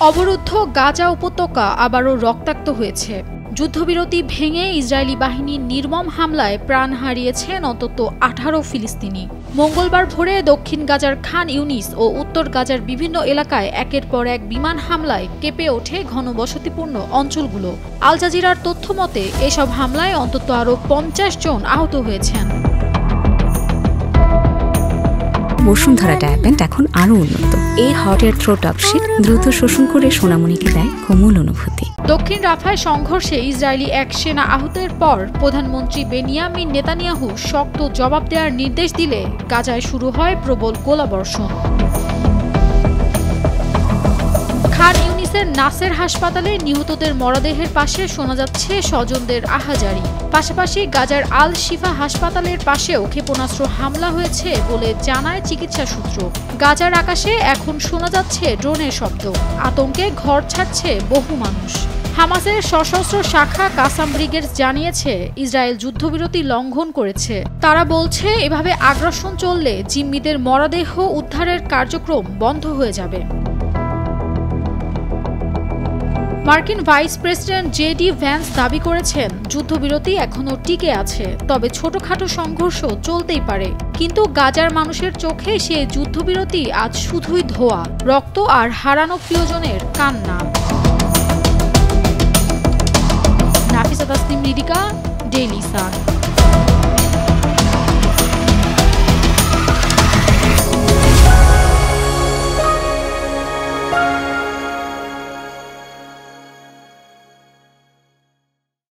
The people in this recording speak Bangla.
অবরুদ্ধ গাজা উপত্যকা আবারও রক্তাক্ত হয়েছে। যুদ্ধবিরতি ভেঙে ইসরায়েলি বাহিনীর নির্মম হামলায় প্রাণ হারিয়েছেন অন্তত 18 ফিলিস্তিনি। মঙ্গলবার ভোরে দক্ষিণ গাজার খান ইউনিস ও উত্তর গাজার বিভিন্ন এলাকায় একের পর এক বিমান হামলায় কেঁপে ওঠে ঘনবসতিপূর্ণ অঞ্চলগুলো। আল জাজিরার তথ্য মতে এসব হামলায় অন্তত আরও 50 জন আহত হয়েছেন। বসুন্ধরা ডায়াপেন্ট এখন আরো উন্নত। এই হট এয়ার থ্রো টপশিট দ্রুত শোষণ করে সোনামণিকে দেয় কোমল অনুভূতি। দক্ষিণ রাফায় সংঘর্ষে ইসরায়েলি এক সেনা আহতের পর প্রধানমন্ত্রী বেনিয়ামিন নেতানিয়াহু শক্ত জবাব দেওয়ার নির্দেশ দিলে গাজায় শুরু হয় প্রবল গোলাবর্ষণ। খান ইউনিসের নাসের হাসপাতালে নিহতদের মরদেহের পাশে শোনা যাচ্ছে স্বজনদের আহাজারি। পাশাপাশি গাজার আল শিফা হাসপাতালের পাশেও ক্ষেপণাস্ত্র হামলা হয়েছে বলে জানায় চিকিৎসা সূত্র। গাজার আকাশে এখন শোনা যাচ্ছে ড্রোনের শব্দ। আতঙ্কে ঘর ছাড়ছে বহু মানুষ। হামাসের সশস্ত্র শাখা কাসাম ব্রিগেড জানিয়েছে ইসরায়েল যুদ্ধবিরতি লঙ্ঘন করেছে। তারা বলছে এভাবে আগ্রাসন চললে জিম্মিদের মরদেহ উদ্ধারের কার্যক্রম বন্ধ হয়ে যাবে। মার্কিন ভাইস প্রেসিডেন্ট জেডি ভ্যান্স দাবি করেছেন যুদ্ধবিরতি এখনো টিকে আছে, তবে ছোটখাটো সংঘর্ষ চলতেই পারে। কিন্তু গাজার মানুষের চোখে সে যুদ্ধবিরতি আজ শুধুই ধোঁয়া, রক্ত আর হারানো প্রিয়জনের কান্না। Nafisa Tasnim Ridhika, Daily Sun.